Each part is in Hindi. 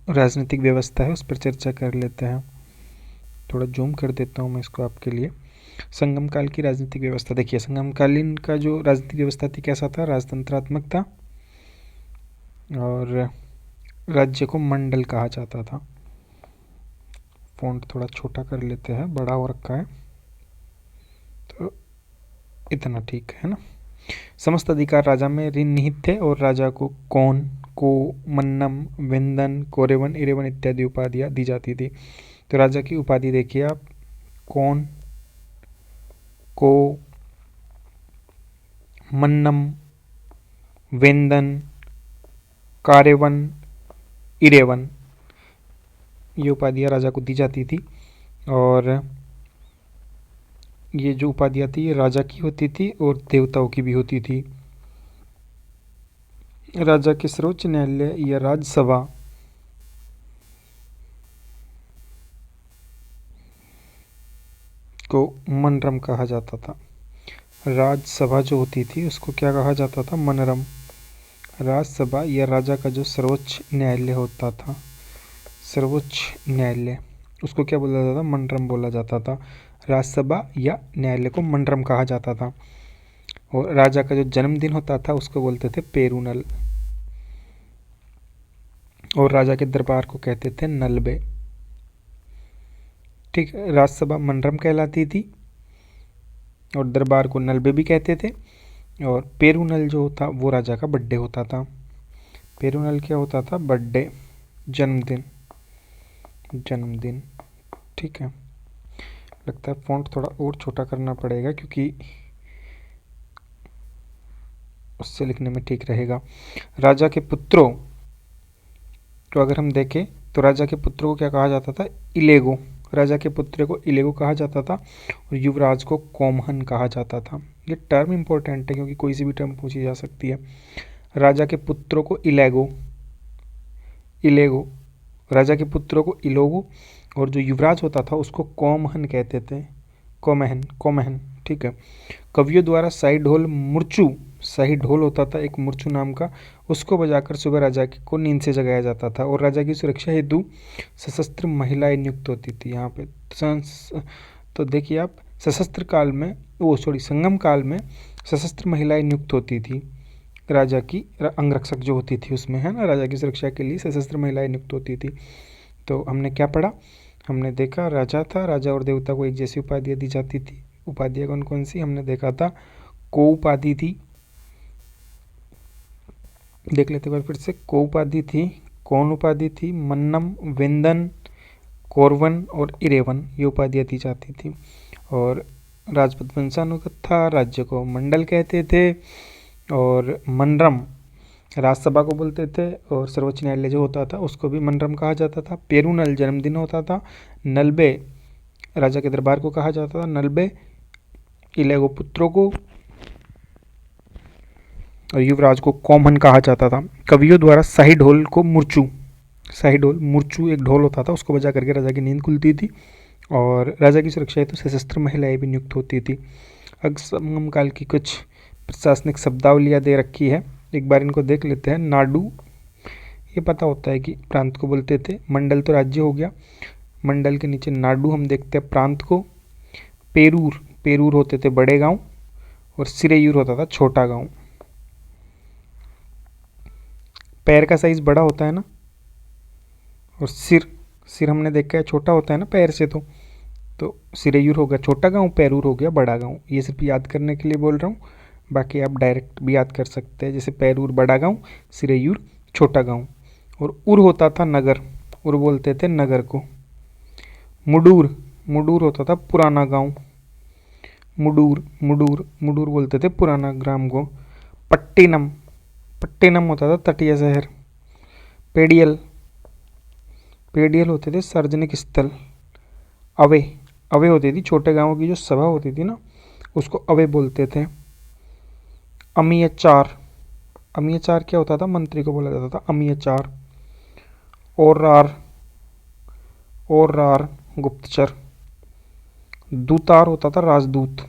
राजनीतिक व्यवस्था है उस पर चर्चा कर लेते हैं। थोड़ा जूम कर देता हूँ मैं इसको आपके लिए। संगम काल की राजनीतिक व्यवस्था देखिए, संगमकालीन का जो राजनीतिक व्यवस्था थी कैसा था, राजतंत्रात्मक था और राज्य को मंडल कहा जाता था। फ़ॉन्ट थोड़ा छोटा कर लेते हैं, बड़ा हो रखा है तो इतना ठीक है ना। समस्त अधिकार राजा में निहित थे और राजा को कौन, को, मन्नम, विंदन, कोरेवन, इरेवन इत्यादि उपाधियाँ दी जाती थी। तो राजा की उपाधि देखिए आप, कौन, को, मन्नम, वेंदन, कारेवन, इरेवन, ये उपाधियाँ राजा को दी जाती थी। और ये जो उपाधियाँ थी ये राजा की होती थी और देवताओं की भी होती थी। राजा के सर्वोच्च न्यायालय या राज्यसभा को मनरम कहा जाता था। राज्यसभा जो होती थी उसको क्या कहा जाता था, मनरम। राज्यसभा या राजा का जो सर्वोच्च न्यायालय होता था, सर्वोच्च न्यायालय, उसको क्या बोला जाता था, मनरम बोला जाता था। राज्यसभा या न्यायालय को मनरम कहा जाता था। और राजा का जो जन्मदिन होता था उसको बोलते थे पेरूनल। और राजा के दरबार को कहते थे नलबे। ठीक है, राज्यसभा मनरम कहलाती थी और दरबार को नलबे भी कहते थे। और पेरूनल जो था वो राजा का बर्थडे होता था। पेरूनल क्या होता था, बर्थडे, जन्मदिन, जन्मदिन। ठीक है, लगता है फ़ॉन्ट थोड़ा और छोटा करना पड़ेगा क्योंकि उससे लिखने में ठीक रहेगा। राजा के पुत्रों तो अगर हम देखें तो राजा के पुत्रों को क्या कहा जाता था, इलेगो। राजा के पुत्र को इलेगो कहा जाता था और युवराज को कोमहन कहा जाता था। ये टर्म इंपॉर्टेंट है क्योंकि कोई सी भी टर्म पूछी जा सकती है। राजा के पुत्रों को इलेगो, इलेगो, राजा के पुत्रों को इलोगो, और जो युवराज होता था उसको कोमहन कहते थे, कोमहन, कोमहन। ठीक है, कवियों द्वारा शाही ढोल मुर्चू, शाही ढोल होता था एक मुर्चू नाम का, उसको बजाकर सुबह राजा को नींद से जगाया जाता था। और राजा की सुरक्षा हेतु सशस्त्र महिलाएं नियुक्त होती थी यहाँ पे। तो देखिए आप, सशस्त्र काल में, वो सॉरी, संगम काल में सशस्त्र महिलाएं नियुक्त होती थी राजा की, अंगरक्षक जो होती थी उसमें, है ना, राजा की सुरक्षा के लिए सशस्त्र महिलाएं नियुक्त होती थी। तो हमने क्या पढ़ा, हमने देखा राजा था, राजा और देवता को एक जैसी उपाधियाँ दी जाती थी। उपाधियाँ कौन कौन सी हमने देखा था, को उपाधि थी, देख लेते हैं फिर से, को उपाधि थी, कौन उपाधि थी, मन्नम, वेंदन, कोरवन और इरेवन, ये उपाधियाँ दी जाती थी। और राजपद वंशानुगत था, राज्य को मंडल कहते थे, और मनरम राज्यसभा को बोलते थे, और सर्वोच्च न्यायालय जो होता था उसको भी मनरम कहा जाता था। पेरूनल जन्मदिन होता था, नलबे राजा के दरबार को कहा जाता था, नलबे इलेगो पुत्रों को, और युवराज को कॉमन कहा जाता था। कवियों द्वारा शाही ढोल को मुर्चू, शाही ढोल, मुर्चू एक ढोल होता था, उसको बजा करके राजा की नींद खुलती थी। और राजा की सुरक्षा हेतु सशस्त्र महिलाएं भी नियुक्त होती थी। अब संगम काल की कुछ प्रशासनिक शब्दावलियाँ दे रखी है, एक बार इनको देख लेते हैं। नाडु, ये पता होता है कि प्रांत को बोलते थे। मंडल तो राज्य हो गया, मंडल के नीचे नाडु हम देखते हैं प्रांत को। पेरूर, पेरूर होते थे बड़े गांव, और सिरेयूर होता था छोटा गांव। पैर का साइज बड़ा होता है ना, और सिर, सिर हमने देखा है छोटा होता है ना पैर से, तो सिरेयूर हो गया छोटा गांव, पैरूर हो गया बड़ा गांव। ये सिर्फ याद करने के लिए बोल रहा हूँ, बाकी आप डायरेक्ट भी याद कर सकते हैं, जैसे पैरूर बड़ा गांव, सिरेयूर छोटा गांव। और उर होता था नगर, उर बोलते थे नगर को। मुडूर, मुडूर होता था पुराना गांव, मुडूर, मुडूर, मुडूर बोलते थे पुराना ग्राम को। पट्टिनम, पट्टिनम होता था तटीय शहर। पेडियल, पेडियल होते थे सार्वजनिक स्थल। अवे, अवे होती थी छोटे गांवों की जो सभा होती थी ना, उसको अवे बोलते थे। अमीयचार, अमीयचार क्या होता था, मंत्री को बोला जाता था अमीयचार। ओरार, ओरार गुप्तचर। दूतार होता था राजदूत,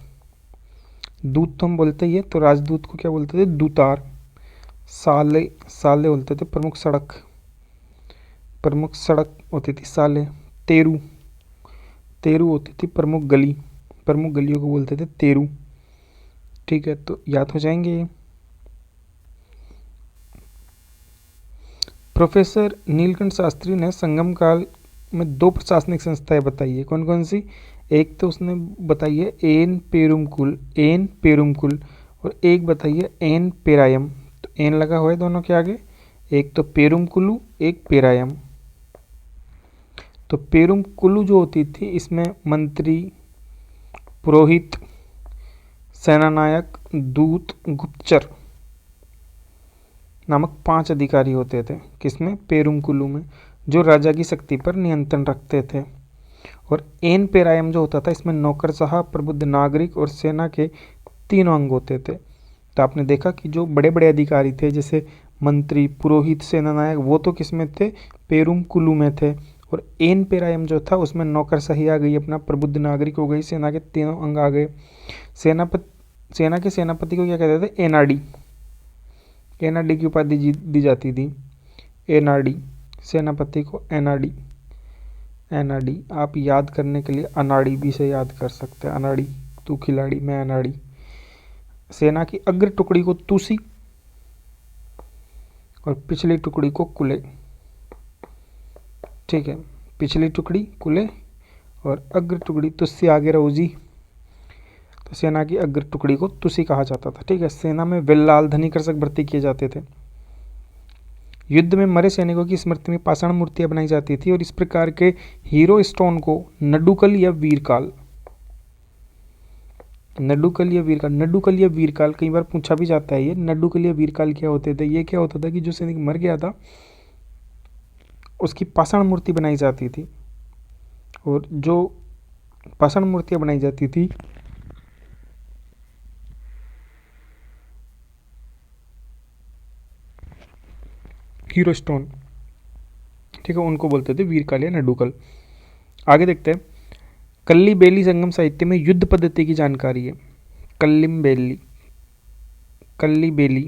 दूत तो हम बोलते ही है, तो राजदूत को क्या बोलते थे, दूतार। साले, साले बोलते थे प्रमुख सड़क, प्रमुख सड़क होती थी साले। तेरू, तेरू होती थी प्रमुख गली, प्रमुख गलियों को बोलते थे तेरू। ठीक है, तो याद हो जाएंगे ये। प्रोफेसर नीलकंठ शास्त्री ने संगम काल में दो प्रशासनिक संस्थाएं बताई है, कौन कौन सी? एक तो उसने बताई है एन पेरुमकुल, एन पेरुमकुल, और एक बताई है एन पेरायम। तो एन लगा हुआ है दोनों के आगे, एक तो पेरुमकुलू, एक पेरायम। तो पेरुमकुलू जो होती थी इसमें मंत्री, पुरोहित, सेनानायक, दूत, गुप्तचर नामक 5 अधिकारी होते थे। किसमें? पेरुमकुलू में, जो राजा की शक्ति पर नियंत्रण रखते थे। और एन पेरायम जो होता था इसमें नौकरशाह, प्रबुद्ध नागरिक और सेना के तीनों अंग होते थे। तो आपने देखा कि जो बड़े बड़े अधिकारी थे जैसे मंत्री, पुरोहित, सेनानायक, वो तो किसमें थे? पेरुमकुलू में थे। और एन पेरायम जो था उसमें नौकरशाही आ गई, अपना प्रबुद्ध नागरिक हो गई, सेना के तीनों अंग आ गए। सेना के सेनापति को क्या कहते थे? एनआरडी, एनआरडी की उपाधि दी जाती थी। एनआरडी, सेनापति को एनआरडी। एनआरडी आप याद करने के लिए अनाड़ी भी से याद कर सकते हैं। अनाड़ी, तू खिलाड़ी मैं अनाड़ी। सेना की अग्र टुकड़ी को तुसी और पिछली टुकड़ी को कुले। ठीक है, पिछली टुकड़ी कुले और अग्र टुकड़ी तुस्सी, आगे रहो जी। तो सेना की अग्र टुकड़ी को तुसी कहा जाता था। ठीक है, सेना में वेल्लाल धनीकृषक भर्ती किए जाते थे। युद्ध में मरे सैनिकों की स्मृति में पाषाण मूर्तियां बनाई जाती थी और इस प्रकार के हीरो स्टोन को नडुकल या वीरकाल, नडुकल या वीरकाल, नडुकल या वीरकाल कई बार पूछा भी जाता है। ये नडुकल या वीरकाल क्या होते थे? ये क्या होता था कि जो सैनिक मर गया था उसकी पाषाण मूर्ति बनाई जाती थी, और जो पाषाण मूर्तियां बनाई जाती थी हीरो स्टोन, ठीक है, उनको बोलते थे वीरकाल या नडुकल। आगे देखते हैं, कल्ली बेली संगम साहित्य में युद्ध पद्धति की जानकारी है। कल्लिम बेली, कल्ली बेली,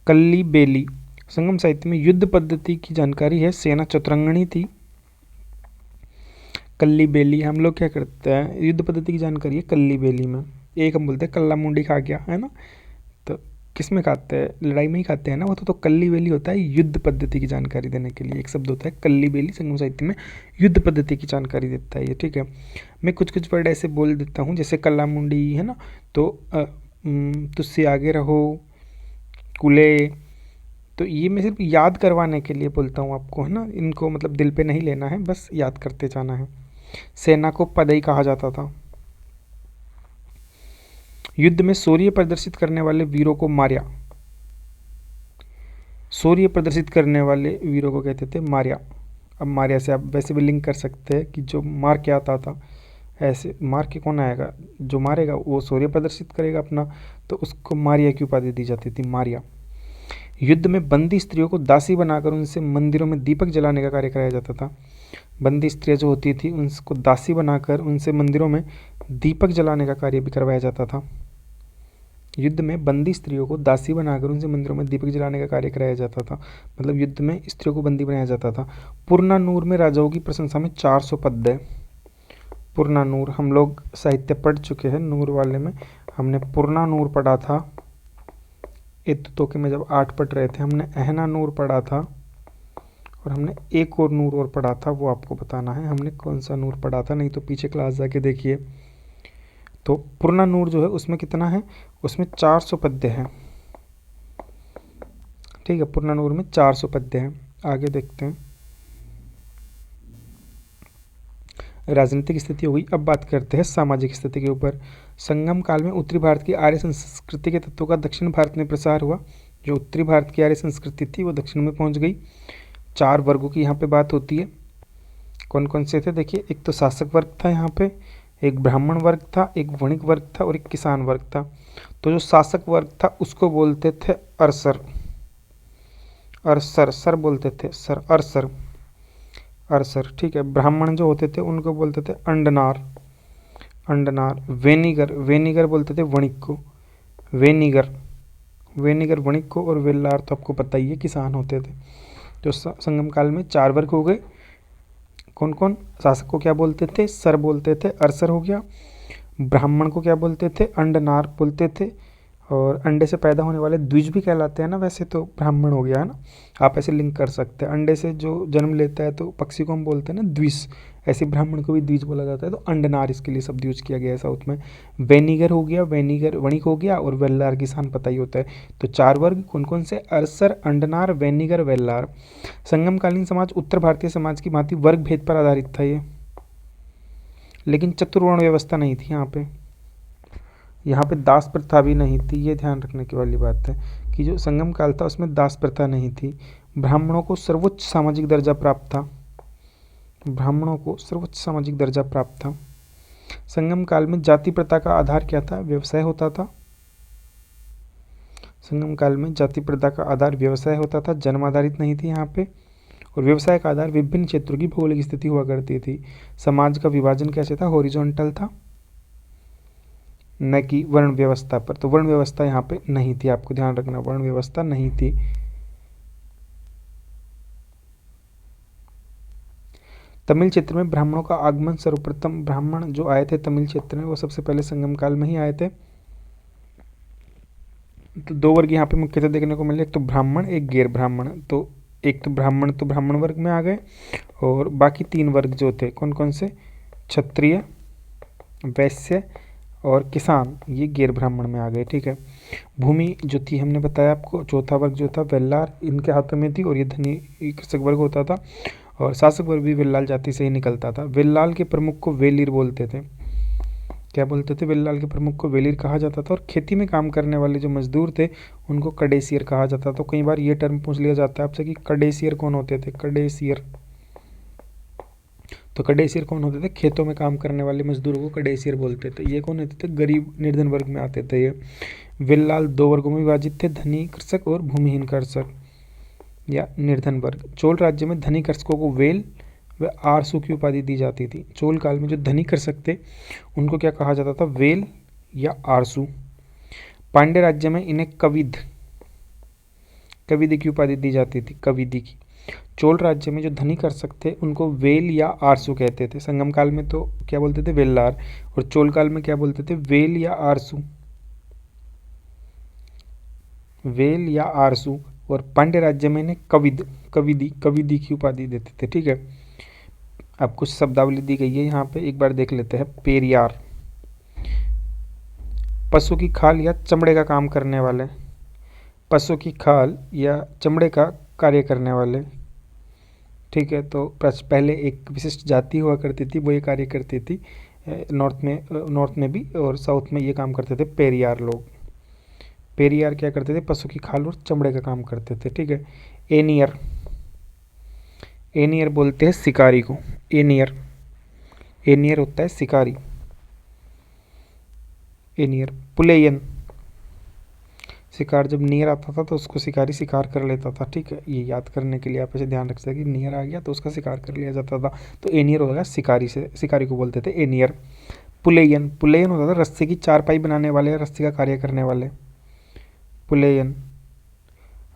कल्ली बेली संगम साहित्य में युद्ध पद्धति की जानकारी है। सेना चतुरंगणी थी। कल्ली बेली हम लोग क्या करते हैं, युद्ध पद्धति की जानकारी है कल्ली बेली में। एक हम बोलते हैं कल्ला मुंडी खा गया, है ना, तो किस में खाते हैं? लड़ाई में ही खाते हैं ना, वो तो कल्ली बेली होता है युद्ध पद्धति की जानकारी देने के लिए। एक शब्द होता है कल्ली बेली, संगम साहित्य में युद्ध पद्धति की जानकारी देता है ये। ठीक है, मैं कुछ कुछ वर्ड ऐसे बोल देता हूँ जैसे कल्ला मुंडी, है ना, तो तुझसे आगे रहो, कुले, तो ये मैं सिर्फ याद करवाने के लिए बोलता हूँ आपको, है ना, इनको मतलब दिल पे नहीं लेना है, बस याद करते जाना है। सेना को पदई कहा जाता था। युद्ध में शौर्य प्रदर्शित करने वाले वीरों को मार्या, शौर्य प्रदर्शित करने वाले वीरों को कहते थे मार्या। अब मार्या से आप वैसे भी लिंक कर सकते हैं कि जो मार के आता था, ऐसे मार के कौन आएगा? जो मारेगा वो शौर्य प्रदर्शित करेगा अपना, तो उसको मार्या की उपाधि दी जाती थी, मार्या। युद्ध में बंदी स्त्रियों को दासी बनाकर उनसे मंदिरों में दीपक जलाने का कार्य कराया जाता था। बंदी स्त्रियाँ जो होती थी उनको दासी बनाकर उनसे मंदिरों में दीपक जलाने का कार्य भी करवाया जाता था। युद्ध में बंदी स्त्रियों को दासी बनाकर उनसे मंदिरों में दीपक जलाने का कार्य कराया जाता था, मतलब युद्ध में स्त्रियों को बंदी बनाया जाता था। पुरनानूर में राजाओं की प्रशंसा में 400 पद्य। पुरनानूर हम लोग साहित्य पढ़ चुके हैं, नूर वाले में हमने पुरनानूर पढ़ा था। तो के में जब 8 पढ़ रहे थे हमने अहना नूर पढ़ा था, और हमने एक और नूर और पढ़ा था, वो आपको बताना है हमने कौन सा नूर पढ़ा था, नहीं तो पीछे क्लास जाके देखिए। तो पुरनानूर जो है उसमें कितना है? उसमें 400 पद्य हैं। ठीक है, पुरनानूर में 400 पद्य हैं। आगे देखते हैं, राजनीतिक स्थिति हो गई। अब बात करते हैं सामाजिक स्थिति के ऊपर। संगम काल में उत्तरी भारत की आर्य संस्कृति के तत्वों का दक्षिण भारत में प्रसार हुआ। जो उत्तरी भारत की आर्य संस्कृति थी वो दक्षिण में पहुंच गई। 4 वर्गों की यहाँ पे बात होती है। कौन कौन से थे? देखिए, एक तो शासक वर्ग था यहाँ पे, एक ब्राह्मण वर्ग था, एक वणिक वर्ग था और एक किसान वर्ग था। तो जो शासक वर्ग था उसको बोलते थे अरसर, अरसर सर बोलते थे, सर अरसर, अरसर। ठीक है, ब्राह्मण जो होते थे उनको बोलते थे अंडनार, अंडनार। वेनिगर, वेनिगर बोलते थे वणिक को, वेनिगर, वेनिगर वणिक को, और वेल्लार तो आपको पता ही है किसान होते थे। तो संगम काल में 4 वर्ग हो गए। कौन कौन? शासक को क्या बोलते थे? सर बोलते थे, अरसर हो गया। ब्राह्मण को क्या बोलते थे? अंडनार बोलते थे। और अंडे से पैदा होने वाले द्विज भी कहलाते हैं ना, वैसे तो ब्राह्मण हो गया है ना, आप ऐसे लिंक कर सकते हैं। अंडे से जो जन्म लेता है तो पक्षी को हम बोलते हैं ना द्विज, ऐसे ब्राह्मण को भी द्विज बोला जाता है। तो अंडनार इसके लिए शब्द यूज किया गया है साउथ में। वेनिगर हो गया, वेनिगर वणिक हो गया, और वेल्लार किसान पता ही होता है। तो 4 वर्ग कौन कौन से? अरसर, अंडनार, वेनिगर, वेल्लार। संगमकालीन समाज उत्तर भारतीय समाज की भांति वर्ग भेद पर आधारित था ये, लेकिन चतुर्वर्ण व्यवस्था नहीं थी यहाँ पे दास प्रथा भी नहीं थी। ये ध्यान रखने की वाली बात है कि जो संगम काल था उसमें दास प्रथा नहीं थी। ब्राह्मणों को सर्वोच्च सामाजिक दर्जा प्राप्त था। ब्राह्मणों को सर्वोच्च सामाजिक दर्जा प्राप्त था। संगम काल में जाति प्रथा का आधार क्या था? व्यवसाय होता था। संगम काल में जाति प्रथा का आधार व्यवसाय होता था, जन्म आधारित नहीं थी यहाँ पे। और व्यवसाय का आधार विभिन्न क्षेत्रों की भौगोलिक स्थिति हुआ करती थी। समाज का विभाजन कैसे था? हॉरिजॉन्टल था, न कि वर्ण व्यवस्था पर। तो वर्ण व्यवस्था यहाँ पे नहीं थी, आपको ध्यान रखना, वर्ण व्यवस्था नहीं थी। तमिल क्षेत्र में ब्राह्मणों का आगमन, सर्वप्रथम ब्राह्मण जो आए थे तमिल क्षेत्र में वो सबसे पहले संगम काल में ही आए थे। तो 2 वर्ग यहाँ पे मुख्यतः देखने को मिले, एक तो ब्राह्मण, एक गैर ब्राह्मण। तो एक तो ब्राह्मण वर्ग में आ गए, और बाकी 3 वर्ग जो थे कौन कौन से? क्षत्रिय, वैश्य और किसान, ये गैर ब्राह्मण में आ गए। ठीक है। भूमि जो थी हमने बताया आपको, चौथा वर्ग जो था वेल्लार इनके हाथों में थी, और ये धनी कृषक वर्ग होता था, और शासक वर्ग भी वेल्लाल जाति से ही निकलता था। वेल्लाल के प्रमुख को वेलिर बोलते थे। क्या बोलते थे? वेल्लाल के प्रमुख को वेलिर कहा जाता था। और खेती में काम करने वाले जो मजदूर थे उनको कडेसियर कहा जाता था। तो कई बार ये टर्म पूछ लिया जाता है आपसे कि कडेसियर कौन होते थे? कडेसियर, तो कडेसियर कौन होते थे? खेतों में काम करने वाले मजदूरों को कडेसियर बोलते थे। ये कौन होते थे? गरीब निर्धन वर्ग में आते थे ये। वेल्लाल 2 वर्गों में विभाजित थे, धनी कृषक और भूमिहीन कृषक या निर्धन वर्ग। चोल राज्य में धनी कृषकों को वेल व आरसू की उपाधि दी जाती थी। चोल काल में जो धनी कृषक थे उनको क्या कहा जाता था? वेल या आरसू। पांड्य राज्य में इन्हें कविद की उपाधि दी जाती थी, कविदी की। चोल राज्य में जो धनी कृषक थे उनको वेल या आरसू कहते थे। संगम काल में तो क्या बोलते थे? वेल्लार। और चोल काल में क्या बोलते थे? वेल या आरसू, वेल या आरसू। और पांड्य राज्य में इन्हें कविदी की उपाधि देते थे। ठीक है। अब कुछ शब्दावली दी गई है यहाँ पे, एक बार देख लेते हैं। पेरियार, पशु की खाल या चमड़े का काम करने वाले, पशु की खाल या चमड़े का कार्य करने वाले। ठीक है। तो पहले एक विशिष्ट जाति हुआ करती थी, वो ये कार्य करती थी। नॉर्थ में भी और साउथ में ये काम करते थे पेरियार लोग। पेरियार क्या करते थे? पशु की खाल और चमड़े का काम करते थे। ठीक है। एनियर, एनियर बोलते हैं शिकारी को। एनियर, एनियर होता है शिकारी। एनियर। पुलेयन, शिकार जब नियर आता था तो उसको शिकारी शिकार कर लेता था। ठीक है। ये याद करने के लिए आप ऐसे ध्यान रख सकते कि नियर आ गया तो उसका शिकार कर लिया जाता था। तो एनियर होगा शिकारी, से शिकारी को बोलते थे एनियर। पुलेयन, पुलेयन होता था रस्सी की चारपाई बनाने वाले या रस्सी का कार्य करने वाले। पुलेयन,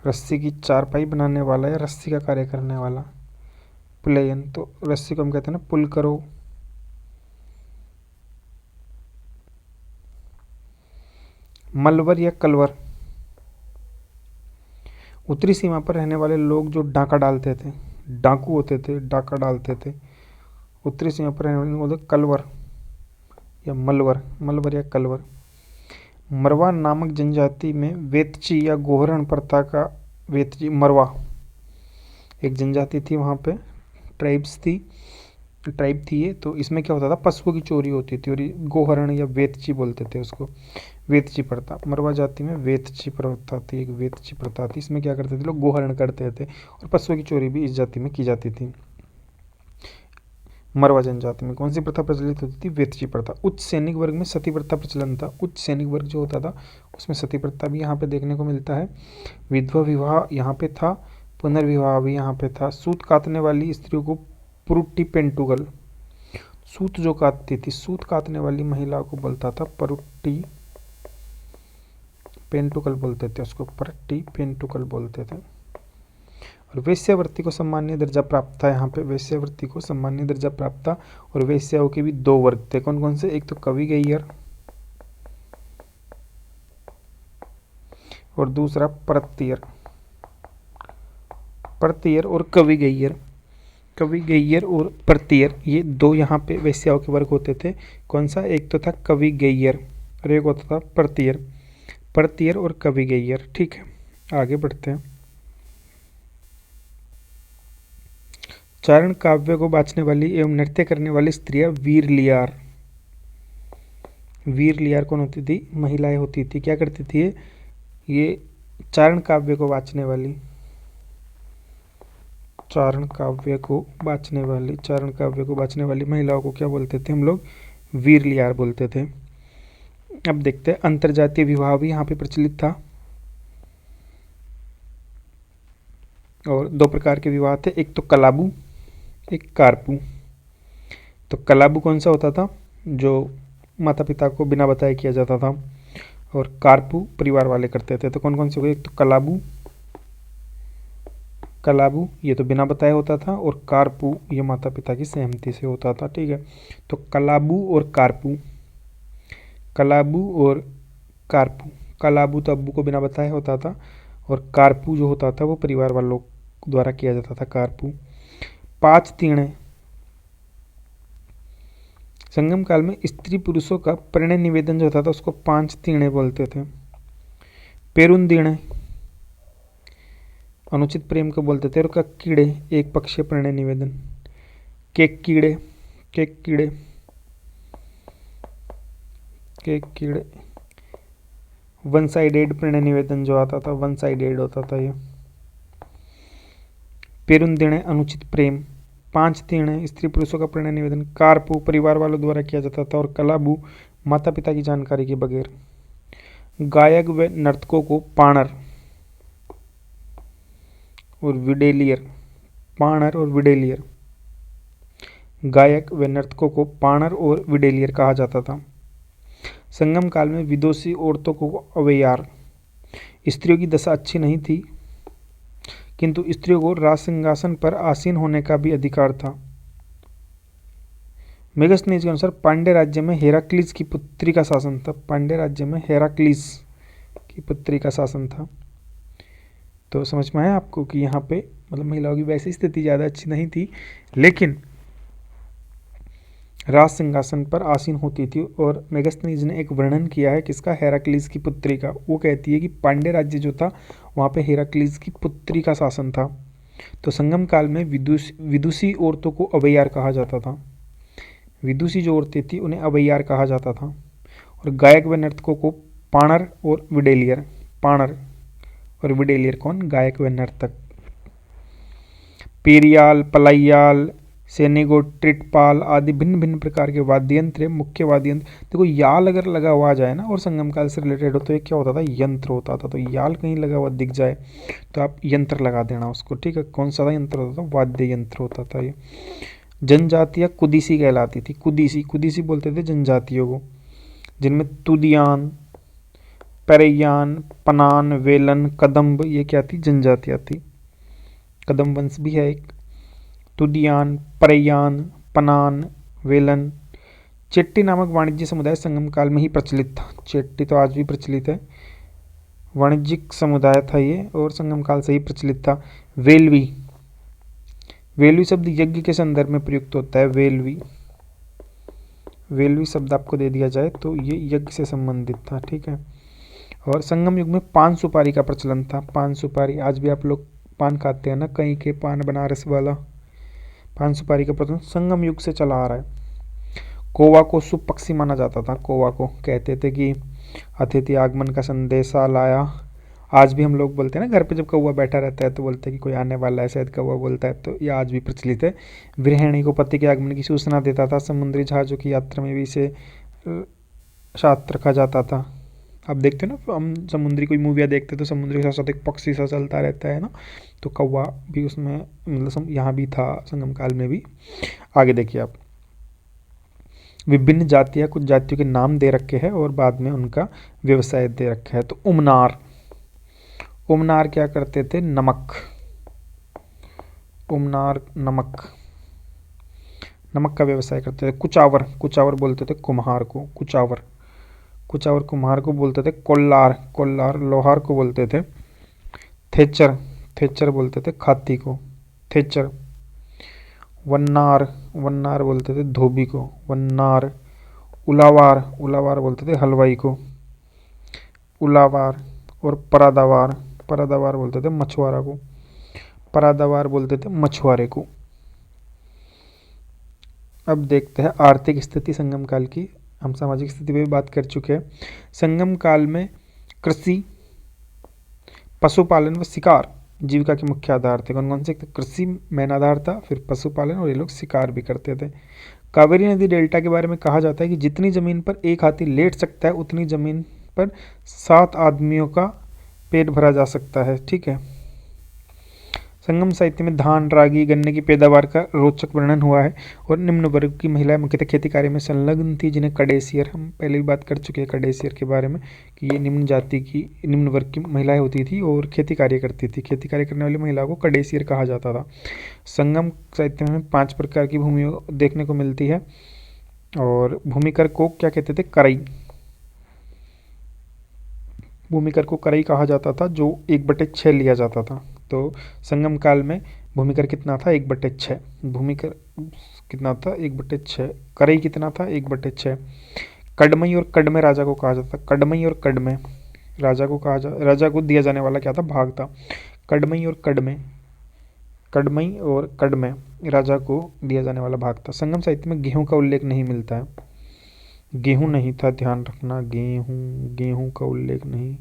रस्सी की चारपाई बनाने वाला या रस्सी का कार्य करने वाला। पुलेयन। तो रस्सी को हम कहते हैं ना पुल करो। मलवर या कलवर, उत्तरी सीमा पर रहने वाले लोग जो डाका डालते थे, डाकू होते थे, डाका डालते थे। उत्तरी सीमा पर रहने वाले बोलते कलवर या मलवर, मलवर या कलवर। मरवा नामक जनजाति में वेतची या गोहरण प्रथा का, वेतची मरवा एक जनजाति थी, वहाँ पे ट्राइब थी ये। तो इसमें क्या होता था? पशुओं की चोरी होती थी, और गोहरण या वेतची बोलते थे उसको, वेतची प्रथा। मरवा जाति में वेतची प्रथा थी, एक वेतची प्रथा थी। इसमें क्या करते थे लोग? गोहरण करते थे, और पशुओं की चोरी भी इस जाति में की जाती थी। मरवा जनजाति में कौन सी प्रथा प्रचलित होती थी? वेतची प्रथा। उच्च सैनिक वर्ग में सती प्रथा प्रचलन था। उच्च सैनिक वर्ग जो होता था उसमें सती प्रथा भी यहाँ पे देखने को मिलता है। विधवा विवाह यहाँ पे था, पुनर्विवाह भी यहाँ पे था। सूत काटने वाली स्त्रियों को पुरुट्टी पेंटुगल, सूत जो काटती थी, सूत काटने वाली महिला को बोलता था परुट्टी पेंटुकल बोलते थे उसको, परट्टी पेंटुकल बोलते थे। और वेश्यावृत्ति को सम्मानीय दर्जा प्राप्त था। यहाँ पे वेश्यावृत्ति को सम्मानीय दर्जा प्राप्त था। और वेश्याओं के भी दो वर्ग थे, कौन कौन से, एक तो कवि गैयर और दूसरा परतियर। परतियर और कवि गैयर, कवि गैयर और परतियर, ये दो यहाँ पे वेश्याओं के वर्ग होते थे। कौन सा, एक तो था कवि गैयर और एक होता था परतियर। परतियर और कवि गैयर। ठीक है, आगे बढ़ते हैं। चारण काव्य को वाचने वाली एवं नृत्य करने वाली स्त्रियां वीरलियार। वीरलियार कौन होती थी, महिलाएं होती थी। क्या करती थी ये चारण काव्य को वाचने वाली, चारण काव्य को वाचने वाली, चारण काव्य को वाचने वाली महिलाओं को क्या बोलते थे हम लोग, वीरलियार बोलते थे। अब देखते हैं, अंतरजातीय विवाह भी यहाँ पे प्रचलित था। और दो प्रकार के विवाह थे, एक तो कलाबू, एक कारपू। तो कलाबू कौन सा होता था, जो माता पिता को बिना बताए किया जाता था, और कारपू परिवार वाले करते थे। तो कौन कौन से हो गए, एक तो कलाबू, कलाबू ये तो बिना बताए होता था, और कारपू ये माता पिता की सहमति से होता था। ठीक है, तो कलाबू और कारपू, कलाबू और कारपू। कलाबू तो अब्बू को बिना बताए होता था, और कारपू जो होता था वो परिवार वालों द्वारा किया जाता था, कारपू। 5 तीणे, संगम काल में स्त्री पुरुषों का परिणय निवेदन जो होता था उसको 5 तीणे बोलते थे। पेरुंदीणे अनुचित प्रेम को बोलते थे, और कक्कीड़े एक पक्षीय परिणय निवेदन। केक कीड़े, केक कीड़े, केक कीड़े, वन साइडेड परिणय निवेदन जो आता था, वन साइडेड होता था ये। पेरुंदीणे अनुचित प्रेम, 5 तीणे स्त्री पुरुषों का परिणय निवेदन, कारपू परिवार वालों द्वारा किया जाता था, और कलाबू माता पिता की जानकारी के बगैर। गायक व नर्तकों को पाणर और विडेलियर, पाणर और विडेलियर, गायक व नर्तकों को पाणर और विडेलियर कहा जाता था। संगम काल में विदुषी औरतों को अवैयार, स्त्रियों की दशा अच्छी नहीं थी, किंतु स्त्रियों को राज सिंहासन पर आसीन होने का भी अधिकार था। मेगस्थनीज के अनुसार पांड्य राज्य में हेराक्लीस की पुत्री का शासन था। पांड्य राज्य में हेराक्लीस की पुत्री का शासन था। तो समझ में आया आपको कि यहाँ पे मतलब महिलाओं की वैसी स्थिति ज़्यादा अच्छी नहीं थी, लेकिन राज सिंहासन पर आसीन होती थी। और मेगस्थनीज ने एक वर्णन किया है किसका, हेराक्लीस की पुत्री का। वो कहती है कि पांड्य राज्य जो था वहाँ पे हेराक्लीस की पुत्री का शासन था। तो संगम काल में विदुषी औरतों को अवैयार कहा जाता था। विदुषी जो औरतें थी उन्हें अवैयार कहा जाता था। और गायक व नर्तकों को पाणर और विडेलियर, पाणर और विडेलियर कौन, गायक व नर्तक। पेरियाल, पलाइयाल, सेनेगो, ट्रिटपाल आदि भिन्न भिन्न प्रकार के वाद्य यंत्र, मुख्य वाद्य यंत्र। देखो याल अगर लगा हुआ जाए ना और संगम काल से रिलेटेड हो तो ये क्या होता था, यंत्र होता था। तो याल कहीं लगा हुआ दिख जाए तो आप यंत्र लगा देना उसको। ठीक है, कौन सा यंत्र होता था, वाद्य यंत्र होता था ये। जनजातियाँ कुदिसी कहलाती थी। कुदिसी, कुदिसी बोलते थे जनजातियों को, जिनमें तुदियान, परैयान, पनान, वेलन, कदम्ब ये क्या थी, जनजातियाँ थी। कदम वंश भी है एक। तुदियान, परैयान, पनान, वेलन। चेट्टी नामक वाणिज्य समुदाय संगम काल में ही प्रचलित था। चेट्टी तो आज भी प्रचलित है, वाणिज्यिक समुदाय था ये और संगम काल से ही प्रचलित था। वेलवी, वेलवी शब्द यज्ञ के संदर्भ में प्रयुक्त होता है। वेलवी, वेलवी शब्द आपको दे दिया जाए तो ये यज्ञ से संबंधित था। ठीक है, और संगम युग में पान सुपारी का प्रचलन था। पान सुपारी, आज भी आप लोग पान खाते हैं ना, कहीं के पान बनारस वाला, पान सुपारी का प्रचलन संगम युग से चला आ रहा है। कौवा को शुभ पक्षी माना जाता था। कौवा को कहते थे कि अतिथि आगमन का संदेशा लाया। आज भी हम लोग बोलते हैं ना, घर पे जब कौवा बैठा रहता है तो बोलते हैं कि कोई आने वाला है, शायद कौवा बोलता है। तो ये आज भी प्रचलित है। गृहिणी को पति के आगमन की सूचना देता था। समुद्री जहाजों की यात्रा में भी इसे साथ रखा जाता था। आप देखते हो ना, हम समुद्री कोई मूवियाँ देखते हैं तो समुद्री के साथ एक पक्षी सा चलता रहता है ना, तो कौवा भी उसमें मतलब यहाँ भी था, संगम काल में भी। आगे देखिए आप, विभिन्न जातियाँ, कुछ जातियों के नाम दे रखे हैं और बाद में उनका व्यवसाय दे रखा है। तो उमनार, उमनार क्या करते थे, नमक, उमनार नमक, नमक का व्यवसाय करते थे। कुचावर, कुचावर बोलते थे कुम्हार को, कुचावर, कुचावर कुम्हार को बोलते थे। कोल्लार, कोल्लार लोहार को बोलते थे। थेचर, थेचर बोलते थे खाती को, थेचर। वन्नार, वन्नार बोलते थे धोबी को, वन्नार। उलावार, उलावार बोलते थे हलवाई को, उलावार। और परादावार, परादावार बोलते थे मछुआरा को, परादावार बोलते थे मछुआरे को। अब देखते हैं आर्थिक स्थिति संगम काल की। हम सामाजिक स्थिति पे भी बात कर चुके हैं। संगम काल में कृषि, पशुपालन व शिकार जीविका के मुख्य आधार थे। कौन कौन से? कृषि मेन आधार था, फिर पशुपालन, और ये लोग शिकार भी करते थे। कावेरी नदी डेल्टा के बारे में कहा जाता है कि जितनी जमीन पर एक हाथी लेट सकता है उतनी जमीन पर 7 आदमियों का पेट भरा जा सकता है। ठीक है। संगम साहित्य में धान, रागी, गन्ने की पैदावार का रोचक वर्णन हुआ है और निम्न वर्ग की महिलाएं मुख्यतः खेती कार्य में संलग्न थी, जिन्हें कडेसियर, हम पहले भी बात कर चुके हैं कडेसियर के बारे में कि ये निम्न जाति की, निम्न वर्ग की महिलाएं होती थी और खेती कार्य करती थी। खेती कार्य करने वाली महिलाओं को कडेसियर कहा जाता था। संगम साहित्य में 5 प्रकार की भूमि देखने को मिलती है और भूमिकर को क्या कहते थे? करई। भूमिकर को करई कहा जाता था, जो 1/6 लिया जाता था। तो संगम काल में भूमिकर कितना था? 1/6। भूमिकर कितना था? 1/6। करई कितना था? 1/6। कड़मई और कड़मे राजा को कहा जाता। कड़मई और कड़मे राजा को राजा को दिया जाने वाला क्या था? भाग था। कड़मई और कड़मे, कड़मई और कड़मे राजा को दिया जाने वाला भाग था। संगम साहित्य में गेहूं का उल्लेख नहीं मिलता है। गेहूं नहीं था, ध्यान रखना, गेहूं, गेहूं का उल्लेख नहीं।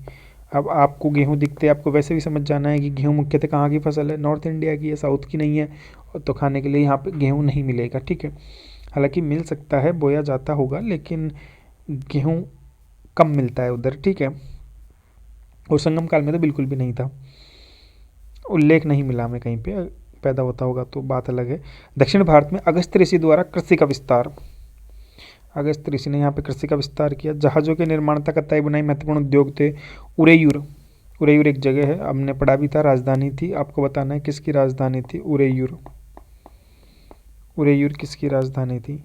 अब आपको गेहूं दिखते, आपको वैसे भी समझ जाना है कि गेहूं मुख्यतः कहाँ की फसल है? नॉर्थ इंडिया की है, साउथ की नहीं है, तो खाने के लिए यहाँ पे गेहूं नहीं मिलेगा। ठीक है। हालांकि मिल सकता है, बोया जाता होगा, लेकिन गेहूं कम मिलता है उधर। ठीक है। और संगम काल में तो बिल्कुल भी नहीं था, उल्लेख नहीं मिला हमें कहीं पे। पैदा होता होगा तो बात अलग है। दक्षिण भारत में अगस्त्य ऋषि द्वारा कृषि का विस्तार, अगस्त्य ऋषि ने यहाँ पे कृषि का विस्तार किया। जहाज़ों के निर्माण तक कताई बुनाई महत्वपूर्ण उद्योग थे। उरेयूर, उरेयूर एक जगह है, हमने पढ़ा भी था, राजधानी थी। आपको बताना है किसकी राजधानी थी? उरेयूर। उरेयूर किसकी राजधानी थी?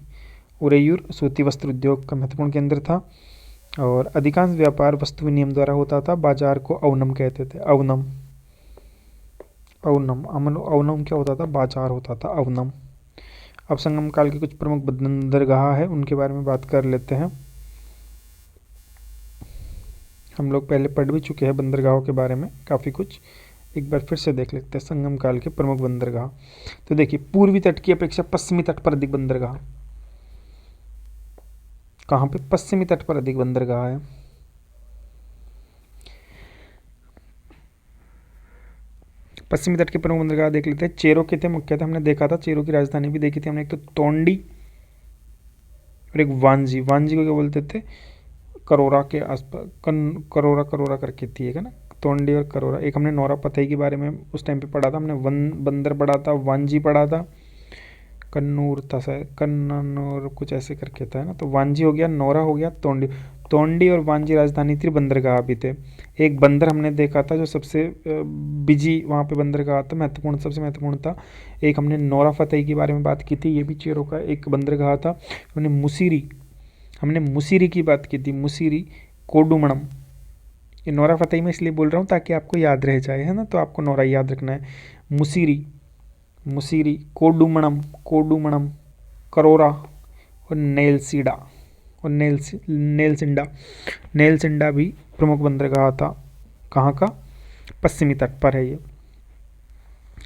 उरेयूर सूती वस्त्र उद्योग का महत्वपूर्ण केंद्र था और अधिकांश व्यापार वस्तु विनिमय द्वारा होता था। बाजार को अवनम कहते थे, अवनम, अवनम, अवनम क्या होता था? बाजार होता था, अवनम। अब संगम काल के कुछ प्रमुख बंदरगाह है, उनके बारे में बात कर लेते हैं। हम लोग पहले पढ़ भी चुके हैं बंदरगाहों के बारे में काफ़ी कुछ, एक बार फिर से देख लेते हैं संगम काल के प्रमुख बंदरगाह। तो देखिए, पूर्वी तट की अपेक्षा पश्चिमी तट पर अधिक बंदरगाह। कहाँ पे? पश्चिमी तट पर अधिक बंदरगाह है। पश्चिमी तट के प्रमुख बंदरगाह देख लेते हैं। चेरो के थे मुख्यतः, हमने देखा था, चेरो की राजधानी भी देखी थी हमने। एक तो तोंडी और एक वांजी। वांजी को क्या बोलते थे? करोरा के आसपास, करोरा, करोरा करके थी एक, है ना, तोंडी और करोरा। एक हमने नौरा पथई के बारे में उस टाइम पे पढ़ा था, हमने बंदर पढ़ा था, वांजी पढ़ा था, कन्नूर था शायद, कन्नूर कुछ ऐसे करके था, है ना। तो वांजी हो गया, नौरा हो गया, तोंडी। तोंडी और वांजी राजधानी थी, बंदरगाह भी थे। एक बंदर हमने देखा था जो सबसे बिजी वहाँ पे बंदरगाह था, महत्वपूर्ण, सबसे महत्वपूर्ण था। एक हमने नौरा फतेही के बारे में बात की थी, ये भी चेरो का एक बंदरगाह था। हमने मुसीरी, हमने मुसीरी की बात की थी, मुसीरी, कोडुमणम। ये नौरा फतेही में इसलिए बोल रहा हूँ ताकि आपको याद रह जाए, है ना, तो आपको नौरा याद रखना है। मुसीरी, मुसीरी, कोडुमणम, कोडुमणम, करोरा और नेलसीडा और नेलसिंडा। नेलसिंडा भी प्रमुख बंदरगाह था। कहाँ का? पश्चिमी तट पर है ये।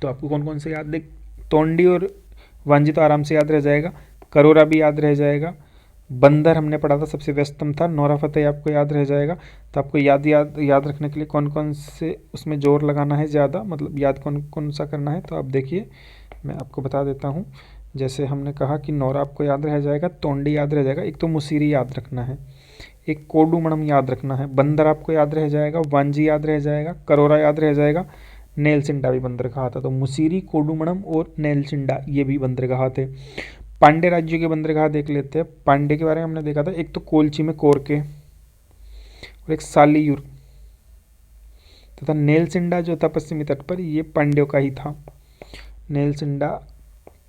तो आपको कौन कौन से याद? देख, तोंडी और वांजी तो आराम से याद रह जाएगा, करोरा भी याद रह जाएगा, बंदर हमने पढ़ा था सबसे व्यस्तम था, नौरा फतेह आपको याद रह जाएगा। तो आपको याद रखने के लिए कौन कौन से उसमें जोर लगाना है ज़्यादा, मतलब याद कौन कौन सा करना है, तो आप देखिए मैं आपको बता देता हूँ। जैसे हमने कहा कि नौरा आपको याद रह जाएगा, तोंडी याद रह जाएगा, एक तो मुसीरी याद रखना है, एक कोडुमणम याद रखना है, बंदर आपको याद रह जाएगा, वांजी याद रह जाएगा, करोरा याद रह जाएगा, नेलसिंडा भी बंदरगाह था। तो मुसीरी, कोडुमणम और नेलसिंडा ये भी बंदरगाह थे। पांड्य राज्य के बंदरगाह देख लेते हैं। पांड्य के बारे में हमने देखा था, एक तो कोलची में कोरके और एक सालीयूर तथा नेलसिंडा जो था पश्चिमी तट पर, ये पांड्यों का ही था। नेलसिंडा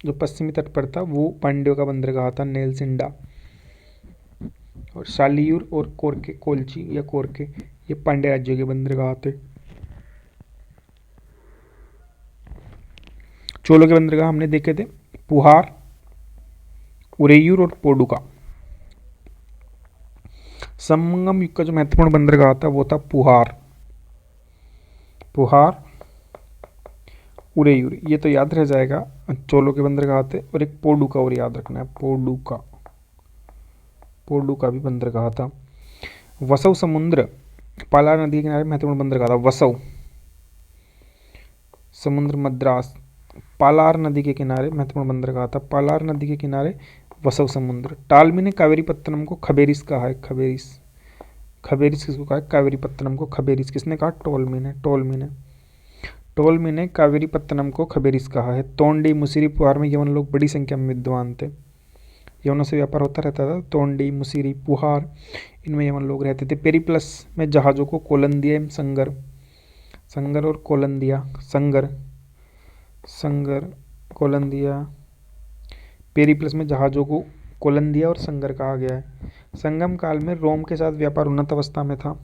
जो पश्चिमी तट पर था वो पांड्यों का बंदरगाह था, नेलसिंडा। और शालियूर और कोरके, कोलची या कोरके, ये पांड्य राज्यों के बंदरगाह थे। चोलों के बंदरगाह हमने देखे थे पुहार, उरेयूर और पोडुका। संगम युग का जो महत्वपूर्ण बंदरगाह था वो था पुहार, पुहार, उरेयूर, ये तो याद रह जाएगा, चोलों के बंदरगाह थे। और एक पोडुका और याद रखना है, पोडुका, पोडुका भी बंदरगाह था। वसव समुद्र, पालार नदी के किनारे महत्वपूर्ण बंदरगाह था वसव समुद्र, मद्रास, पालार नदी के किनारे महत्वपूर्ण बंदरगाह था, पालार नदी के किनारे वसव समुद्र। टालमी ने कावेरी पत्तनम को खबेरिस कहा है, खबेरिस, खबेरिस किसको कहा है, कावेरी पत्तनम को खबेरिस। किसने कहा, टोलमी ने, टोलमी ने, टोलमी ने कावेरी पत्तनम को खबेरिस कहा है। तोंडी, मुसिरी, पुहार में यवन लोग बड़ी संख्या में विद्वान थे, यवनों से व्यापार होता रहता था। तोंडी, मुसिरी, पुहार, इनमें यवन लोग रहते थे। पेरिप्लस में जहाज़ों को कोलंदिया एवं संगर, संगर और कोलंदिया, संगर, संगर, कोलंदिया, पेरिप्लस में जहाज़ों को कोलंदिया और संगर कहा गया है। संगम काल में रोम के साथ व्यापार उन्नत अवस्था में था।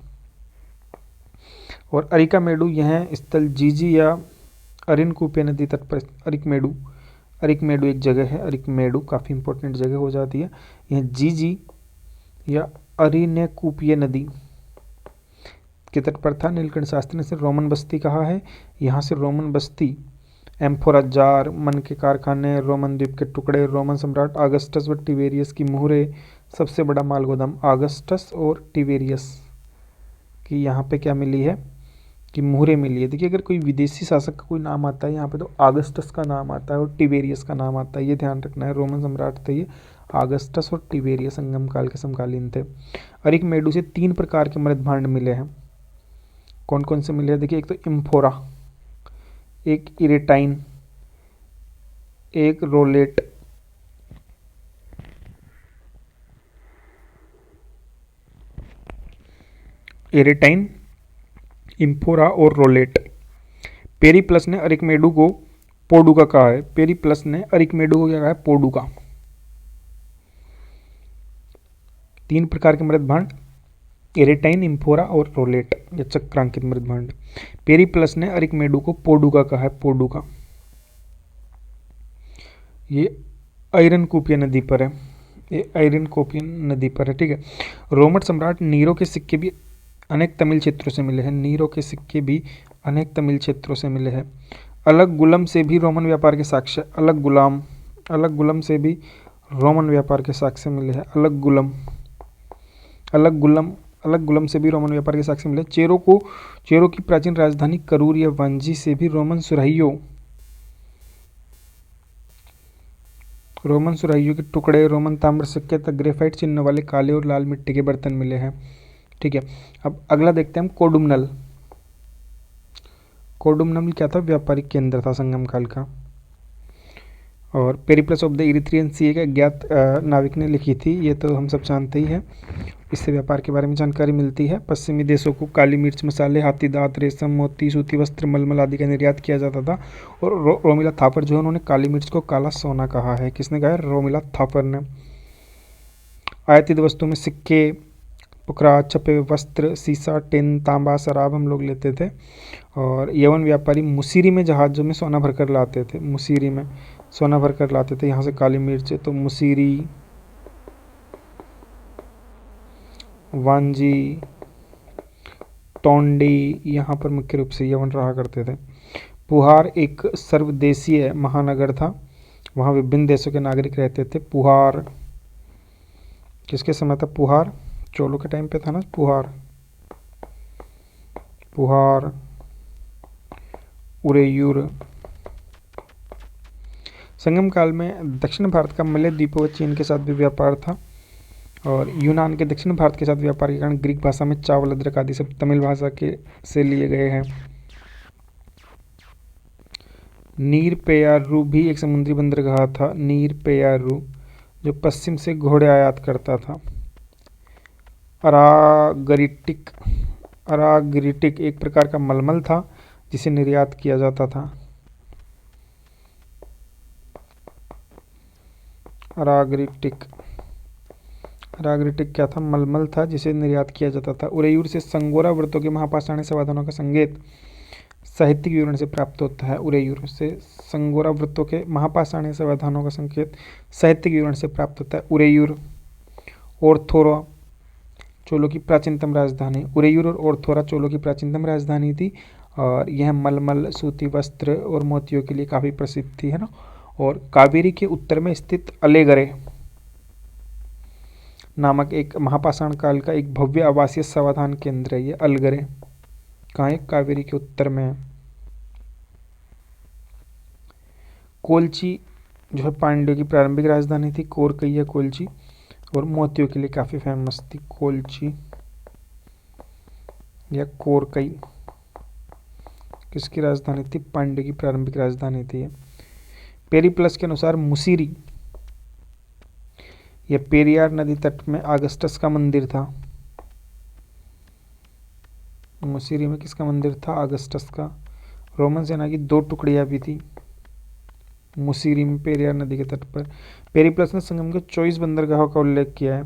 और अरिकामेडु, यह स्थल जीजी या अरिनकूपे नदी तट पर, अरिकमेडु, अरिकमेडु एक जगह है, अरिकमेडु काफ़ी इंपॉर्टेंट जगह हो जाती है। यह जीजी या अरिनेकूपीय नदी के तट पर था। नीलकंठ शास्त्री ने इसे रोमन बस्ती कहा है। यहाँ से रोमन बस्ती, एम्फोरा जार, मन के कारखाने, रोमन द्वीप के टुकड़े, रोमन सम्राट आगस्टस व टिबेरियस की मुहरें, सबसे बड़ा माल गोदाम आगस्टस और टिबेरियस की यहाँ पे क्या मिली है कि मुहरें मिली है। देखिए अगर कोई विदेशी शासक का कोई नाम आता है यहाँ पे तो आगस्टस का नाम आता है और टिबेरियस का नाम आता है, ये ध्यान रखना है। रोमन सम्राट थे ये आगस्टस और टिबेरियस, संगम काल के समकालीन थे। अरिकमेडु से 3 प्रकार के मृत भांड मिले हैं। कौन कौन से मिले हैं, देखिए एक तो इम्फोरा, एक इरेटाइन, एक रोलेट। इरेटाइन, इम्फोरा और रोलेट। पेरिप्लस ने अरिकमेडु को पोडुका कहा है, पेरिप्लस ने अरिकमेडु को क्या कहा है, पोडुका। 3 प्रकार के मृत भांड, इरेटाइन, इम्फोरा और रोलेट, या चक्रांकित मृत भांड। पेरिप्लस ने अरिकमेडु को पोडुका कहा है, पोडुका। ये आयरनकूपियन नदी पर है, ये आयरनकूपियन नदी पर है, ठीक है। रोमन सम्राट नीरो के सिक्के भी अनेक तमिल क्षेत्रों से मिले हैं, नीरो के सिक्के भी अनेक तमिल क्षेत्रों से मिले हैं। अलग गुलम से भी रोमन व्यापार के साक्ष्य, अलग गुलाम, अलग गुलम से भी रोमन व्यापार के साक्ष्य मिले हैं। अलग गुलम, अलग गुलम, अलग गुलम से भी रोमन व्यापार के साक्ष्य मिले। चेरो की प्राचीन राजधानी करूर या वांजी से भी रोमन सुराहियों के टुकड़े, रोमन ताम्र सिक्के तक ग्रेफाइट चिन्ह वाले काले और लाल मिट्टी के बर्तन मिले हैं, ठीक है। अब अगला देखते हैं हम कोडुमनल। कोडुमनल क्या था, व्यापारिक केंद्र था संगम काल का। और पेरिप्लस ऑफ द इरिथ्रियन सी एक अज्ञात नाविक ने लिखी थी, ये तो हम सब जानते ही हैं। इससे व्यापार के बारे में जानकारी मिलती है। पश्चिमी देशों को काली मिर्च, मसाले, हाथी दांत, रेशम, मोती, सूती वस्त्र, मलमल आदि का निर्यात किया जाता था। और रोमिला थापर जो है उन्होंने काली मिर्च को काला सोना कहा है। किसने कहा है, रोमिला थापर ने। आयातित वस्तुओं में सिक्के, पुकरा, छपे हुए वस्त्र, सीसा, टिन, तांबा, शराब हम लोग लेते थे। और यवन व्यापारी मुसीरी में जहाज़ों में सोना भरकर लाते थे, मुसीरी में सोना भरकर लाते थे। यहाँ से काली मिर्च, तो मुसीरी, वांजी, तोंडी, यहाँ पर मुख्य रूप से यवन रहा करते थे। पुहार एक सर्वदेशीय महानगर था, वहाँ विभिन्न देशों के नागरिक रहते थे। पुहार किसके समय था, पुहार चोलों के टाइम पे था ना, पुहार, पुहार, उरेयूर। संगम काल में दक्षिण भारत का मलय द्वीपों व चीन के साथ भी व्यापार था। और यूनान के दक्षिण भारत के साथ व्यापार के कारण ग्रीक भाषा में चावल, अदरक आदि सब तमिल भाषा के से लिए गए हैं। नीर पेयारू भी एक समुद्री बंदरगाह था, नीर पेयारू, जो पश्चिम से घोड़े आयात करता था। अरागरिटिक, अरागरिटिक एक प्रकार का मलमल था जिसे निर्यात किया जाता था। रागरिटिक। रागरिटिक क्या था? मलमल था जिसे निर्यात किया जाता था। उरेयूर से संगोरा व्रतों के महापाषाणी समाधानों का संकेत साहित्यिक विवरण से प्राप्त होता है। उरेयूर से संगोरा व्रतों के महापाषाणी समाधानों का संकेत साहित्यिक विवरण से प्राप्त होता है। उरेयूर ओर्थोरा चोलों की प्राचीनतम राजधानी। उरेयूर और ओर्थोरा चोलों की प्राचीनतम राजधानी थी और यह मलमल, सूती वस्त्र और मोतियों के लिए काफ़ी प्रसिद्ध थी, है ना। और कावेरी के उत्तर में स्थित अलेगरे नामक एक महापाषाण काल का एक भव्य आवासीय समाधान केंद्र है ये अलगरे। कहाँ है? कावेरी के उत्तर में है। कोलची जो है पांड्यों की प्रारंभिक राजधानी थी। कोरकैया कोलची और मोतियों के लिए काफ़ी फेमस थी। कोलची या कोरकई किसकी राजधानी थी? पांड्य की प्रारंभिक राजधानी थी। पेरीप्लस के अनुसार मुसिरी यह पेरियार नदी तट में आगस्टस का मंदिर था। मुसिरी में किसका मंदिर था? आगस्टस का। रोमन सेना की 2 टुकड़ियां भी थी मुसिरी में पेरियार नदी के तट पर। पेरीप्लस ने संगम के 24 बंदरगाहों का उल्लेख किया है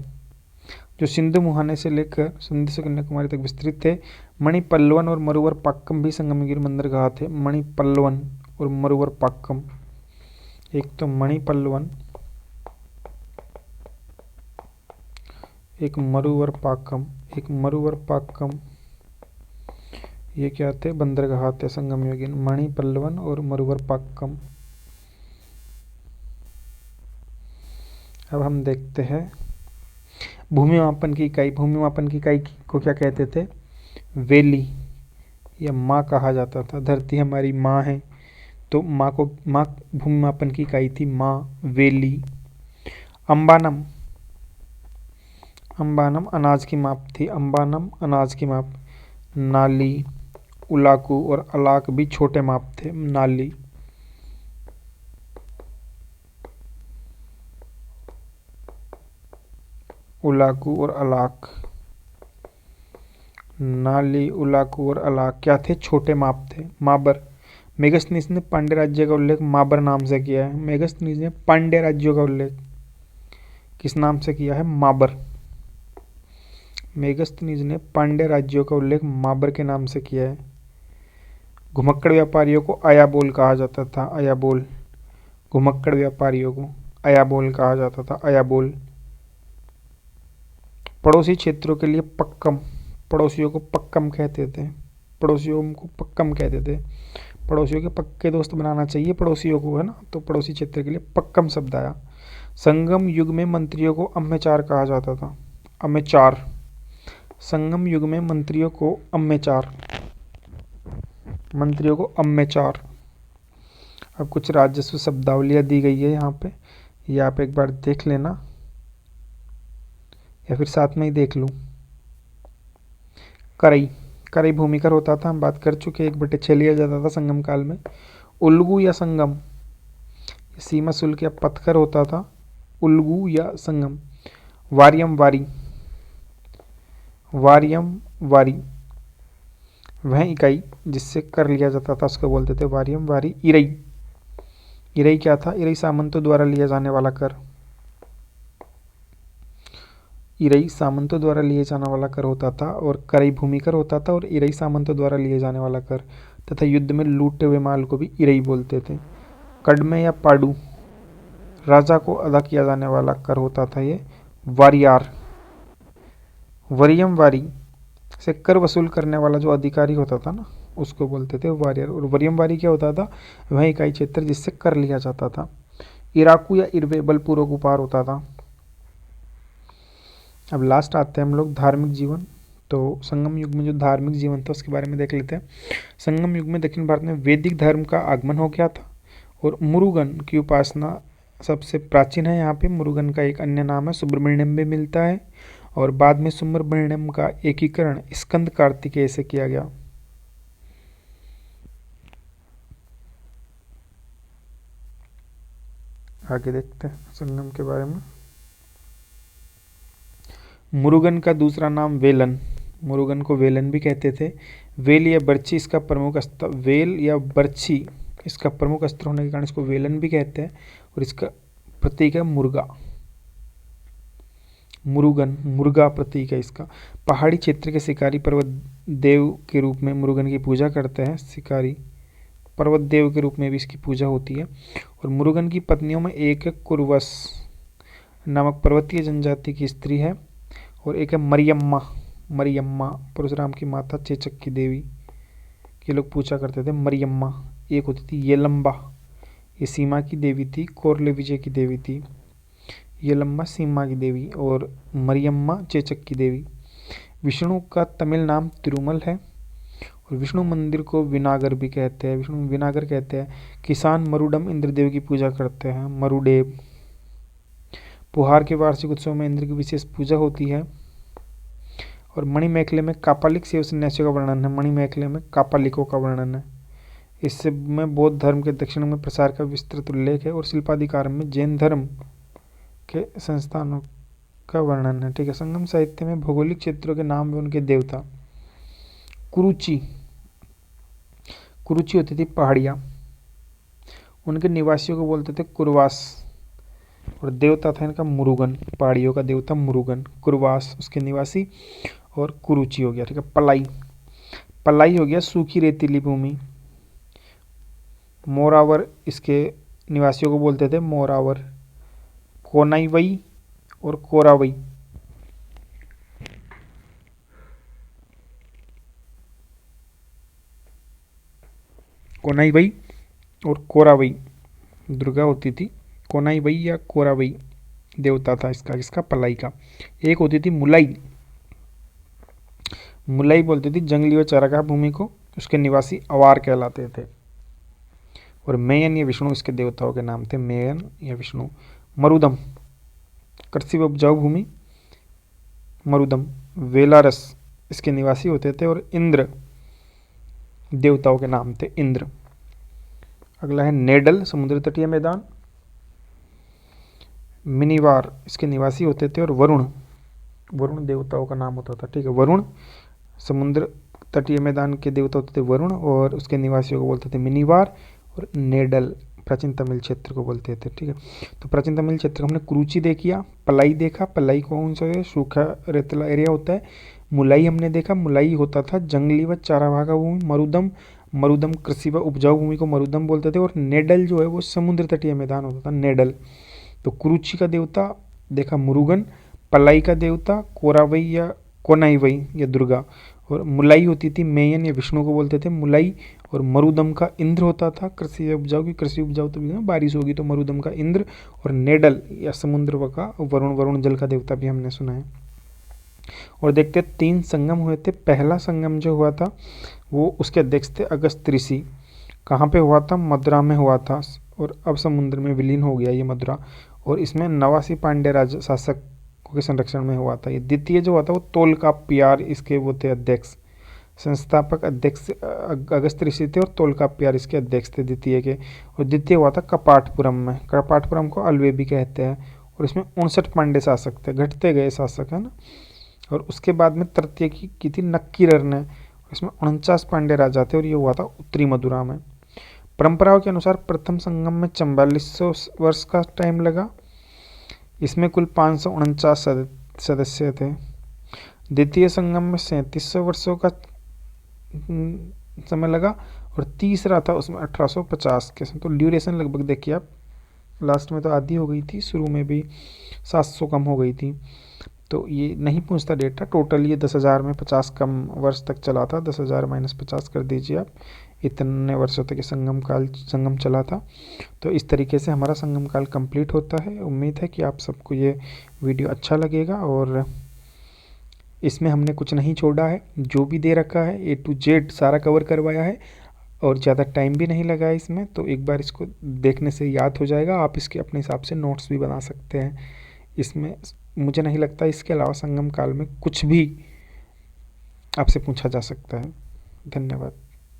जो सिंधु मुहाने से लेकर सिंधु से कन्याकुमारी तक विस्तृत थे। मणिपल्लवन और मरुवर पाक्कम भी संगमगिरी बंदरगाह थे। मणिपल्लवन और मरुवर पाक्कम, एक तो मणिपल्लवन एक मरुवर पाक्कम, ये क्या थे? बंदरगाह थे संगमगिरी। मणिपल्लवन और मरुवर पाक्कम। अब हम देखते हैं भूमि मापन की इकाई। भूमि मापन की इकाई को क्या कहते थे? वेली या माँ कहा जाता था। धरती हमारी माँ है तो माँ भूमि मापन की इकाई थी माँ, वेली। अंबानम अनाज की माप थी। अंबानम अनाज की माप। नाली, उलाकू और अलाक भी छोटे माप थे। नाली, उलाकू और अलाक। नाली, उलाकू और अलाक क्या थे? छोटे माप थे। माबर, मेगस्थनीज ने पांड्य राज्य का उल्लेख माबर नाम से किया है। मेगस्थनीज ने पांड्य राज्यों का उल्लेख किस नाम से किया है? माबर। मेगस्थनीज ने पांड्य राज्यों का उल्लेख माबर के नाम से किया है। घुमक्कड़ व्यापारियों को अयाबोल कहा जाता था। अयाबोल, घुमक्कड़ व्यापारियों को अयाबोल कहा जाता था। अयाबोल। पड़ोसी क्षेत्रों के लिए पक्कम, पड़ोसियों को पक्कम कहते थे। पड़ोसियों के पक्के दोस्त बनाना चाहिए पड़ोसियों को, है ना। तो पड़ोसी क्षेत्र के लिए पक्कम शब्द आया। संगम युग में मंत्रियों को अम्मेचार कहा जाता था। अम्मेचार, संगम युग में मंत्रियों को अम्मेचार। अब कुछ राजस्व शब्दावलियाँ दी गई है यहाँ पे, ये आप एक बार देख लेना या फिर साथ में ही देख लूँ। करई भूमिकर होता था, हम बात कर चुके। 1/6 लिया जाता था संगम काल में। उल्गू या संगम, सीमा शुल्क या पत्थर होता था। उल्गू या संगम। वारियम वारी, वह इकाई जिससे कर लिया जाता था उसको बोलते थे वारियम वारी। इरई क्या था? इरई सामंतों द्वारा लिया जाने वाला कर। इरई सामंतों द्वारा लिए जाने वाला कर होता था और करई भूमिकर होता था और इरई सामंतों द्वारा लिए जाने वाला कर तथा युद्ध में लूटे हुए माल को भी इरई बोलते थे। कडमे या पाडू, राजा को अदा किया जाने वाला कर होता था ये वारियार। वरियम वारी से कर वसूल करने वाला जो अधिकारी होता था ना उसको बोलते थे वारियर। और वरियम वारी क्या होता था? वह इकाई क्षेत्र जिससे कर लिया जाता था। इराकू या इरवे बलपूर्वक उपहार होता था। अब लास्ट आते हैं हम लोग धार्मिक जीवन। तो संगम युग में जो धार्मिक जीवन था उसके बारे में देख लेते हैं। संगम युग में दक्षिण भारत में वैदिक धर्म का आगमन हो गया था और मुरुगन की उपासना सबसे प्राचीन है। यहाँ पे मुरुगन का एक अन्य नाम है सुब्रमण्यम भी मिलता है और बाद में सुब्रमण्यम का एकीकरण स्कंद कार्तिकेय से किया गया। आगे देखते हैं संगम के बारे में। मुरुगन का दूसरा नाम वेलन, मुरुगन को वेलन भी कहते थे। वेल या बर्छी इसका प्रमुख अस्त्र, वेल या बर्छी इसका प्रमुख अस्त्र होने के कारण इसको वेलन भी कहते हैं और इसका प्रतीक है मुर्गा, मुरुगन, मुर्गा प्रतीक है इसका। पहाड़ी क्षेत्र के शिकारी पर्वत देव के रूप में मुरुगन की पूजा करते हैं। शिकारी पर्वत देव के रूप में भी इसकी पूजा होती है। और मुरुगन की पत्नियों में एक है कुरवस नामक पर्वतीय जनजाति की स्त्री है, और एक है मरियम्मा, मरियम्मा परशुराम की माता चेचक की देवी के लोग पूजा करते थे मरियम्मा। एक होती थी येलम्बा, ये सीमा की देवी थी, कोरले विजय की देवी थी। येलम्बा सीमा की देवी और मरियम्मा चेचक की देवी। विष्णु का तमिल नाम तिरुमल है, और विष्णु मंदिर को विनागर भी कहते हैं, विष्णु विनागर कहते हैं। किसान मरुडम इंद्रदेव की पूजा करते हैं, मरुडेव। पुहार के वार्षिक उत्सव में इंद्र की विशेष पूजा होती है। और मणिमेखले में कापालिक शिव सन्यासियों का वर्णन है, मणिमेखले में कापालिकों का वर्णन है। इससे में बौद्ध धर्म के दक्षिण में प्रसार का विस्तृत उल्लेख है, और शिल्पाधिकार में जैन धर्म के संस्थानों का वर्णन है। ठीक है। संगम साहित्य में भौगोलिक क्षेत्रों के नाम व उनके देवता। कुरुचि, कुरुचि होती थी पहाड़ियाँ, उनके निवासियों को बोलते थे कुरवास, और देवता था इनका मुरुगन, पहाड़ियों का देवता मुरुगन, कुरवास उसके निवासी, और कुरुचि हो गया। ठीक है। पलाई, पलाई हो गया सूखी रेतीली भूमि। मोरावर इसके निवासियों को बोलते थे मोरावर। कोनाईवई और कोरावई, कोनाईवई और कोरावई दुर्गा होती थी। कोनाईवई या कोरावई देवता था इसका, जिसका पलाई का। एक होती थी मुलाई, मुलाई बोलती थी जंगली व चारागाह भूमि को, उसके निवासी अवार कहलाते थे। और मेयन या विष्णु इसके देवताओं के नाम थे, मेयन या विष्णु। मरुदम कृषि व उपजाऊ भूमि, मरुदम। वेलारस इसके निवासी होते थे, और इंद्र देवताओं के नाम थे, इंद्र। अगला है नेडल, समुद्र तटीय मैदान। मिनिवार इसके निवासी होते थे, और वरुण, वरुण देवताओं का नाम होता था। ठीक है। वरुण समुद्र तटीय मैदान के देवता होते थे वरुण, और उसके निवासियों को बोलते थे मिनिवार। और नेडल प्राचीन तमिल क्षेत्र को बोलते थे। ठीक है। तो प्राचीन तमिल क्षेत्र हमने कुरुचि देखिया, पलाई देखा, पलाई कौन सा है, सूखा रेतला एरिया होता है। मुलाई हमने देखा, मुलाई होता था जंगली व चाराभागा भूमि। मरुदम, मरुदम कृषि व उपजाऊ भूमि को मरुदम बोलते थे। और नेडल जो है वो समुद्र तटीय मैदान होता था, नेडल। तो कुरुचि का देवता देखा मुरुगन, पलाई का देवता कोरावई या कोनाईवई या दुर्गा, और मुलाई होती थी मेयन या विष्णु को बोलते थे मुलाई। और मरुदम का इंद्र होता था कृषि उपजाऊ की, कृषि उपजाऊ तो भी बारिश होगी तो मरुदम का इंद्र। और नेडल या समुद्र का वरुण, वरुण जल का देवता भी हमने सुना है। और देखते 3 संगम हुए थे। पहला संगम जो हुआ था वो उसके अध्यक्ष थे अगस्त ऋषि। कहाँ पे हुआ था, मदुरा में हुआ था, और अब समुद्र में विलीन हो गया ये मदुरा। और इसमें नवासी पांड्य राज शासक के संरक्षण में हुआ था। ये द्वितीय जो हुआ था वो तोलकाप्पियार इसके वो थे अध्यक्ष, संस्थापक अध्यक्ष अगस्त ऋषि थे, और तोलकाप्पियार इसके अध्यक्ष थे द्वितीय के। और द्वितीय हुआ था कपाटपुरम में, कपाटपुरम को अलवे भी कहते हैं। और इसमें 59 पांड्य शासक थे, घटते गए शासक है ना। और उसके बाद में तृतीय की थी नक्कीरर ने, इसमें 49 पांड्य राजा थे, और ये हुआ था उत्तरी मदुरा में। परंपराओं के अनुसार प्रथम संगम में 4400 वर्ष का टाइम लगा, इसमें कुल 549 सदस्य थे। द्वितीय संगम में 3700 वर्षों का समय लगा, और तीसरा था उसमें 1850 के। तो ड्यूरेशन लगभग देखिए आप, लास्ट में तो आधी हो गई थी, शुरू में भी 700 कम हो गई थी। तो ये नहीं पूछता डेटा, टोटल ये 10,000 में 50 कम वर्ष तक चला था। 10,000 माइनस 50 कर दीजिए आप, इतने वर्षों तक ये संगम चला था। तो इस तरीके से हमारा संगम काल कंप्लीट होता है। उम्मीद है कि आप सबको ये वीडियो अच्छा लगेगा, और इसमें हमने कुछ नहीं छोड़ा है, जो भी दे रखा है A to Z सारा कवर करवाया है, और ज़्यादा टाइम भी नहीं लगा है इसमें। तो एक बार इसको देखने से याद हो जाएगा, आप इसके अपने हिसाब से नोट्स भी बना सकते हैं। इसमें मुझे नहीं लगता इसके अलावा संगम काल में कुछ भी आपसे पूछा जा सकता है। धन्यवाद।